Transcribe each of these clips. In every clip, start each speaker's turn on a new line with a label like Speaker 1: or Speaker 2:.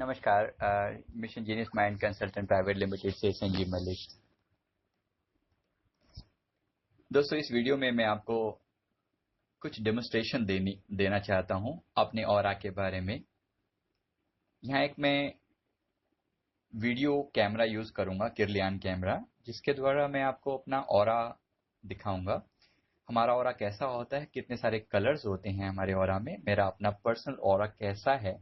Speaker 1: नमस्कार। Mission genius mind consultant private limited से संजीव मलिक। दोस्तों, इस वीडियो में मैं आपको कुछ डेमोन्स्ट्रेशन देना चाहता हूं अपने ऑरा के बारे में। यहाँ एक मैं वीडियो कैमरा यूज करूंगा, किरलियान कैमरा, जिसके द्वारा मैं आपको अपना ऑरा दिखाऊंगा। हमारा ऑरा कैसा होता है, कितने सारे कलर्स होते हैं हमारे ऑरा में, मेरा अपना पर्सनल ऑरा कैसा है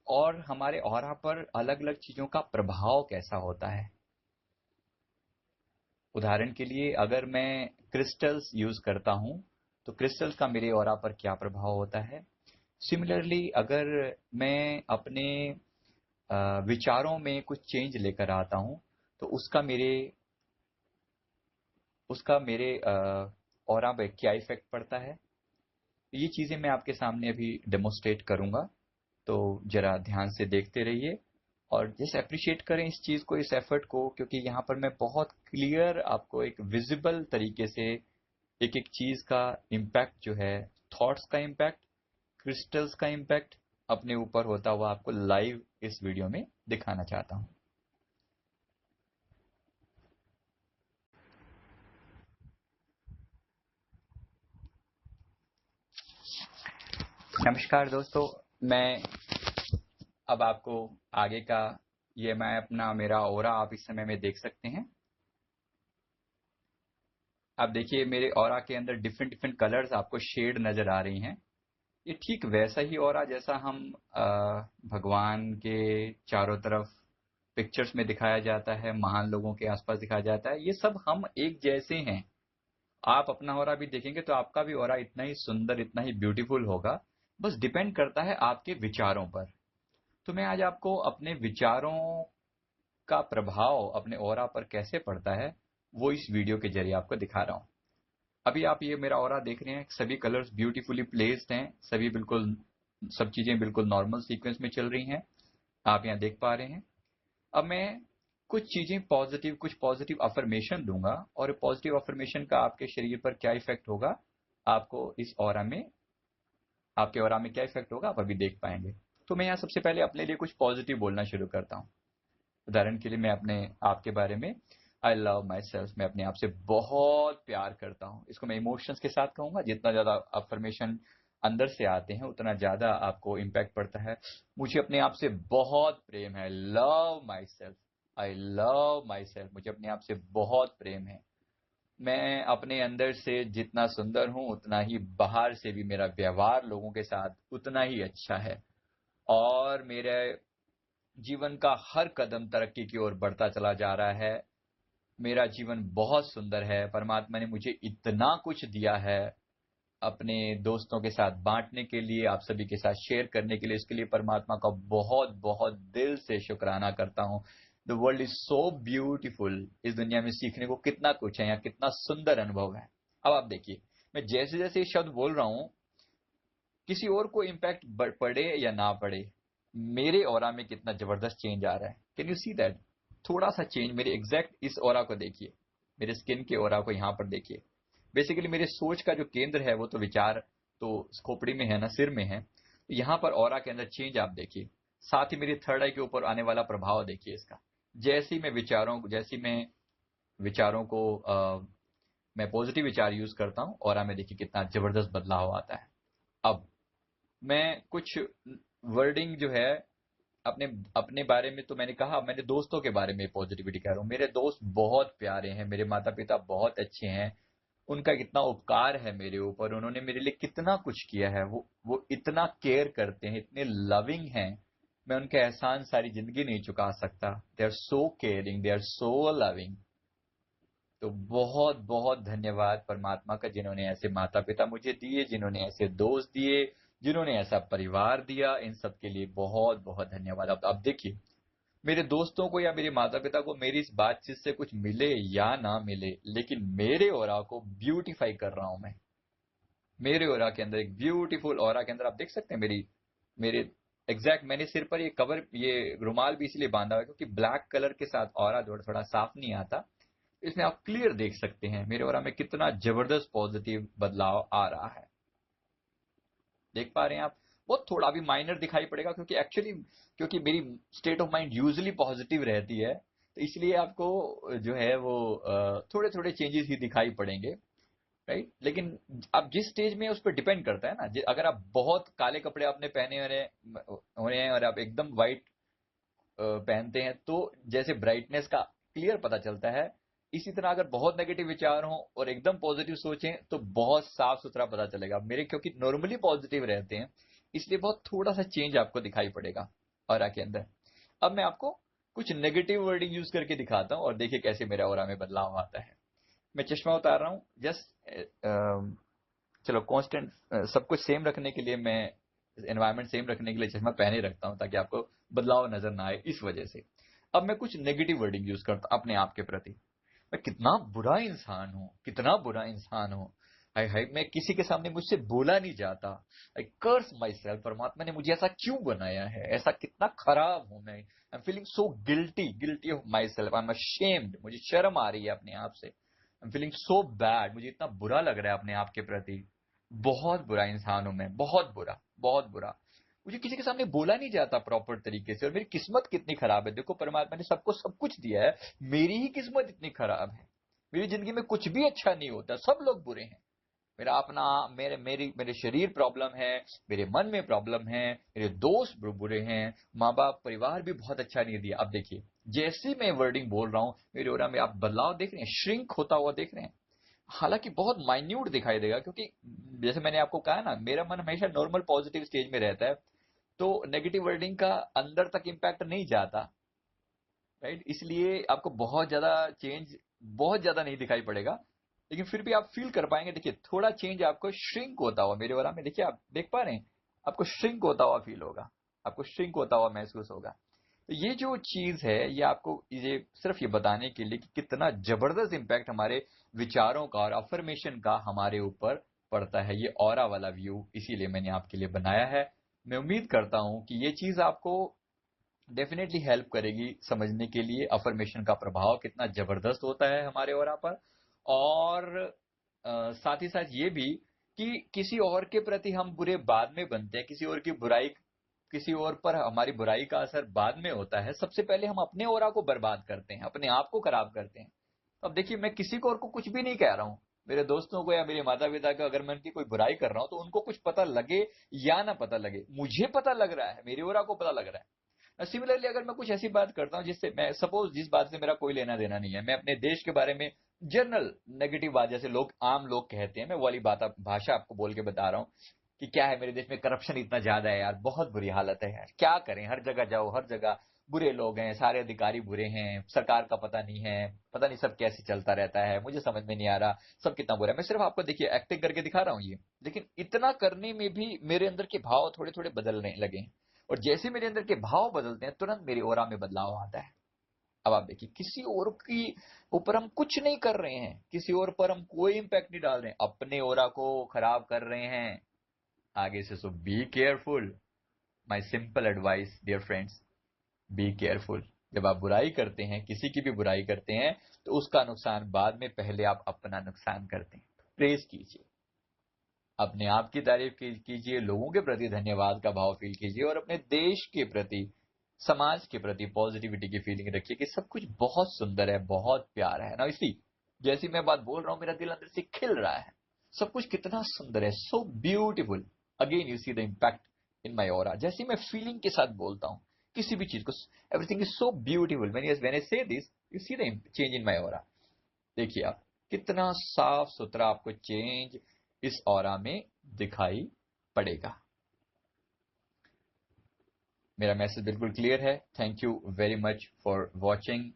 Speaker 1: और हमारे ऑरा पर अलग अलग चीजों का प्रभाव कैसा होता है। उदाहरण के लिए अगर मैं क्रिस्टल्स यूज करता हूं तो क्रिस्टल्स का मेरे ऑरा पर क्या प्रभाव होता है। सिमिलरली अगर मैं अपने विचारों में कुछ चेंज लेकर आता हूं तो उसका मेरे ऑरा पे क्या इफेक्ट पड़ता है। ये चीजें मैं आपके सामने अभी डेमोस्ट्रेट करूंगा, तो जरा ध्यान से देखते रहिए और जैसे अप्रिशिएट करें इस चीज को, इस एफर्ट को, क्योंकि यहाँ पर मैं बहुत क्लियर आपको एक विजिबल तरीके से एक एक चीज का इम्पैक्ट जो है, थॉट्स का इम्पैक्ट, क्रिस्टल्स का इम्पैक्ट अपने ऊपर होता हुआ आपको लाइव इस वीडियो में दिखाना चाहता हूं। नमस्कार दोस्तों, मैं अब आपको आगे का मैं अपना मेरा ऑरा आप इस समय में देख सकते हैं। आप देखिए मेरे ऑरा के अंदर डिफरेंट डिफरेंट कलर्स आपको शेड नजर आ रही हैं। ये ठीक वैसा ही ऑरा जैसा हम भगवान के चारों तरफ पिक्चर्स में दिखाया जाता है, महान लोगों के आसपास दिखाया जाता है। ये सब हम एक जैसे हैं। आप अपना ऑरा भी देखेंगे तो आपका भी ऑरा इतना ही सुंदर, इतना ही ब्यूटीफुल होगा। बस डिपेंड करता है आपके विचारों पर। तो मैं आज आपको अपने विचारों का प्रभाव अपने ऑरा पर कैसे पड़ता है वो इस वीडियो के जरिए आपको दिखा रहा हूं। अभी आप ये मेरा ऑरा देख रहे हैं, सभी कलर्स ब्यूटीफुली प्लेस्ड हैं, सभी बिल्कुल, सब चीजें बिल्कुल नॉर्मल सीक्वेंस में चल रही हैं, आप यहाँ देख पा रहे हैं। अब मैं कुछ चीजें पॉजिटिव, कुछ पॉजिटिव अफर्मेशन दूंगा और पॉजिटिव अफर्मेशन का आपके शरीर पर क्या इफेक्ट होगा, आपको इस ऑरा में, आपके ऑरा में क्या इफेक्ट होगा आप अभी देख पाएंगे। तो मैं यहाँ सबसे पहले अपने लिए कुछ पॉजिटिव बोलना शुरू करता हूँ। उदाहरण के लिए मैं अपने आप के बारे में, आई लव माई सेल्फ, मैं अपने आप से बहुत प्यार करता हूँ। इसको मैं इमोशंस के साथ कहूंगा। जितना ज्यादा अफर्मेशन अंदर से आते हैं उतना ज्यादा आपको इम्पैक्ट पड़ता है। मुझे अपने आप से बहुत प्रेम है, love my self, I love my self, मुझे अपने आप से बहुत प्रेम है। मैं अपने अंदर से जितना सुंदर हूं उतना ही बाहर से भी मेरा व्यवहार लोगों के साथ उतना ही अच्छा है और मेरे जीवन का हर कदम तरक्की की ओर बढ़ता चला जा रहा है। मेरा जीवन बहुत सुंदर है। परमात्मा ने मुझे इतना कुछ दिया है अपने दोस्तों के साथ बांटने के लिए, आप सभी के साथ शेयर करने के लिए। इसके लिए परमात्मा का बहुत बहुत दिल से शुक्राना करता हूं। The world is so beautiful. इस दुनिया में सीखने को कितना कुछ है, यहाँ कितना सुंदर अनुभव है। अब आप देखिए, मैं जैसे जैसे ये शब्द बोल रहा हूं, किसी और को इम्पैक्ट पड़े या ना पड़े, मेरे ऑरा में कितना जबरदस्त चेंज आ रहा है। Can you see that? थोड़ा सा चेंज मेरे एग्जैक्ट इस ऑरा को देखिए, मेरे स्किन के ऑरा को यहाँ पर देखिए। बेसिकली मेरे सोच का जो केंद्र है वो तो विचार तो खोपड़ी में है ना, सिर में है। तो यहाँ पर ऑरा के अंदर चेंज आप देखिए। साथ ही मेरी थर्ड आई के ऊपर आने वाला प्रभाव देखिए इसका। जैसी मैं विचारों को मैं पॉजिटिव विचार यूज करता हूँ, ऑरा में देखिए कितना जबरदस्त बदलाव आता है। अब मैं कुछ वर्डिंग जो है अपने अपने बारे में, तो मैंने कहा, मैंने दोस्तों के बारे में पॉजिटिविटी कह रहा हूँ। मेरे दोस्त बहुत प्यारे हैं, मेरे माता पिता बहुत अच्छे हैं, उनका कितना उपकार है मेरे ऊपर, उन्होंने मेरे लिए कितना कुछ किया है। वो इतना केयर करते हैं, इतने लविंग हैं, मैं उनका एहसान सारी जिंदगी नहीं चुका सकता। They are so caring, they are so loving. तो बहुत बहुत धन्यवाद परमात्मा का, जिन्होंने ऐसे माता पिता मुझे दिए, जिन्होंने ऐसे दोस्त दिए, जिन्होंने ऐसा परिवार दिया। इन सब के लिए बहुत बहुत धन्यवाद। अब देखिए, मेरे दोस्तों को या मेरे माता पिता को मेरी इस बातचीत से कुछ मिले या ना मिले, लेकिन मेरे ऑरा को ब्यूटीफाई कर रहा हूं मैं। मेरे ऑरा के अंदर, एक ब्यूटीफुल ऑरा के अंदर आप देख सकते हैं मेरे एग्जैक्ट, मैंने सिर पर ये रुमाल भी इसलिए बांधा हुआ है क्योंकि ब्लैक कलर के साथ ऑरा थोड़ा साफ नहीं आता। इसमें आप क्लियर देख सकते हैं मेरे ऑरा में कितना जबरदस्त पॉजिटिव बदलाव आ रहा है। देख पा रहे हैं आप? बहुत थोड़ा अभी माइनर दिखाई पड़ेगा, क्योंकि मेरी state of mind usually positive रहती है, तो इसलिए आपको जो है वो थोड़े थोड़े चेंजेस ही दिखाई पड़ेंगे, राइट। लेकिन अब जिस स्टेज में उस पर डिपेंड करता है ना, अगर आप बहुत काले कपड़े आपने पहने हुए हैं और आप एकदम व्हाइट पहनते हैं, तो जैसे ब्राइटनेस का क्लियर पता चलता है, इसी तरह अगर बहुत नेगेटिव विचार हो और एकदम पॉजिटिव सोचें तो बहुत साफ सुथरा पता चलेगा। मेरे क्योंकि नॉर्मली पॉजिटिव रहते हैं, इसलिए बहुत थोड़ा सा चेंज आपको दिखाई पड़ेगा ऑरा के अंदर। अब मैं आपको कुछ नेगेटिव वर्डिंग यूज करके दिखाता हूं और देखिए कैसे मेरा ऑरा में बदलाव आता है। मैं चश्मा उतार रहा हूं, जस्ट चलो कांस्टेंट सब कुछ सेम रखने के लिए, मैं एनवायरनमेंट सेम रखने के लिए चश्मा पहने रखता हूं ताकि आपको बदलाव नजर ना आए इस वजह से। अब मैं कुछ नेगेटिव वर्डिंग यूज करता हूं अपने आप के प्रति। मैं कितना बुरा इंसान हूं, कितना बुरा इंसान हूं, हाय हाय, मैं किसी के सामने मुझसे बोला नहीं जाता, आई कर्स माई सेल्फ, परमात्मा ने मुझे ऐसा क्यों बनाया है, ऐसा कितना खराब हूं मैं, I am feeling so guilty, guilty of my self, I am ashamed, मुझे शर्म आ रही है अपने आप से, I am feeling so bad, मुझे इतना बुरा लग रहा है अपने आप के प्रति, बहुत बुरा इंसान हूं मैं, बहुत बुरा, बहुत बुरा, मुझे किसी के सामने बोला नहीं जाता प्रॉपर तरीके से, और मेरी किस्मत कितनी खराब है, देखो परमात्मा ने सबको सब कुछ दिया है, मेरी ही किस्मत इतनी खराब है, मेरी जिंदगी में कुछ भी अच्छा नहीं होता, सब लोग बुरे हैं, मेरा अपना मेरे शरीर प्रॉब्लम है, मेरे मन में प्रॉब्लम है, मेरे दोस्त बुरे हैं, माँ बाप परिवार भी बहुत अच्छा नहीं दिया। अब देखिए जैसे मैं वर्डिंग बोल रहा हूँ, मेरे ओरा में आप बदलाव देख रहे हैं, श्रिंक होता हुआ देख रहे हैं, हालांकि बहुत माइन्यूट दिखाई देगा, क्योंकि जैसे मैंने आपको कहा ना, मेरा मन हमेशा नॉर्मल पॉजिटिव स्टेज में रहता है, तो नेगेटिव वर्डिंग का अंदर तक इम्पैक्ट नहीं जाता, राइट, इसलिए आपको बहुत ज्यादा नहीं दिखाई पड़ेगा, लेकिन फिर भी आप फील कर पाएंगे। देखिए थोड़ा चेंज आपको श्रिंक होता हुआ मेरे वाला में, देखिए आप देख पा रहे हैं, आपको श्रिंक होता हुआ फील होगा, आपको श्रिंक होता हुआ महसूस होगा। तो ये जो चीज है, ये आपको ये सिर्फ ये बताने के लिए कि कितना जबरदस्त इम्पैक्ट हमारे विचारों का और अफर्मेशन का हमारे ऊपर पड़ता है, ये ऑरा वाला व्यू इसीलिए मैंने आपके लिए बनाया है। मैं उम्मीद करता हूं कि ये चीज आपको डेफिनेटली हेल्प करेगी समझने के लिए अफर्मेशन का प्रभाव कितना जबरदस्त होता है हमारे ओरा पर, और साथ ही साथ ये भी कि किसी और के प्रति हम बुरे बाद में बनते हैं, किसी और पर हमारी बुराई का असर बाद में होता है, सबसे पहले हम अपने ओरा को बर्बाद करते हैं, अपने आप को खराब करते हैं। अब देखिए मैं किसी को और को कुछ भी नहीं कह रहा हूं, मेरे दोस्तों को या मेरे माता पिता को अगर मैं उनकी कोई बुराई कर रहा हूं, तो उनको कुछ पता लगे या ना पता लगे, मुझे पता लग रहा है, मेरे ओरा को पता लग रहा है। सिमिलरली अगर मैं कुछ ऐसी बात करता हूँ जिससे मैं सपोज जिस बात से मेरा कोई लेना देना नहीं है, मैं अपने देश के बारे में जनरल नेगेटिव बात, जैसे आम लोग कहते हैं, मैं वो वाली बात भाषा आपको बोल के बता रहा हूँ कि क्या है, मेरे देश में करप्शन इतना ज्यादा है यार, बहुत बुरी हालत है यार, क्या करें, हर जगह जाओ हर जगह बुरे लोग हैं, सारे अधिकारी बुरे हैं, सरकार का पता नहीं है, पता नहीं सब कैसे चलता रहता है, मुझे समझ में नहीं आ रहा सब कितना बुरा है। मैं सिर्फ आपको देखिए एक्टिंग करके दिखा रहा हूँ ये, लेकिन इतना करने में भी मेरे अंदर के भाव थोड़े थोड़े बदलने लगे हैं, और जैसे मेरे अंदर के भाव बदलते हैं तुरंत मेरी ओरा में बदलाव आता है। अब आप देखिए किसी और की ऊपर हम कुछ नहीं कर रहे हैं, किसी और पर हम कोई इंपैक्ट नहीं डाल रहे हैं, अपने ओरा को खराब कर रहे हैं आगे से। So be careful, my simple advice dear friends, be careful. जब आप बुराई करते हैं, किसी की भी बुराई करते हैं, तो उसका नुकसान बाद में, पहले आप अपना नुकसान करते हैं। प्रेज कीजिए, अपने आप की तारीफ कीजिए, लोगों के प्रति धन्यवाद का भाव फील कीजिए, और अपने देश के प्रति, समाज के प्रति पॉजिटिविटी की फीलिंग रखिए कि सब कुछ बहुत सुंदर है, बहुत प्यारा है ना। इसी जैसी मैं बात बोल रहा हूं, मेरा दिल अंदर से खिल रहा है, सब कुछ कितना सुंदर है, so beautiful. Again you see the impact in my aura, जैसे मैं फीलिंग के साथ बोलता हूँ किसी भी चीज को, everything is so beautiful, when I say this, you see the change in my aura. देखिए आप कितना साफ सुथरा आपको चेंज इस ऑरा में दिखाई पड़ेगा। मेरा मैसेज बिल्कुल क्लियर है। Thank you very much for watching,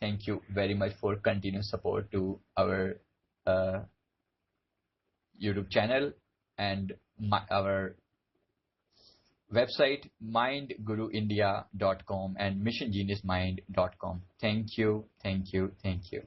Speaker 1: thank you very much for continuous support to our YouTube channel and our website mindguruindia.com and missiongeniusmind.com. Thank you, thank you, thank you.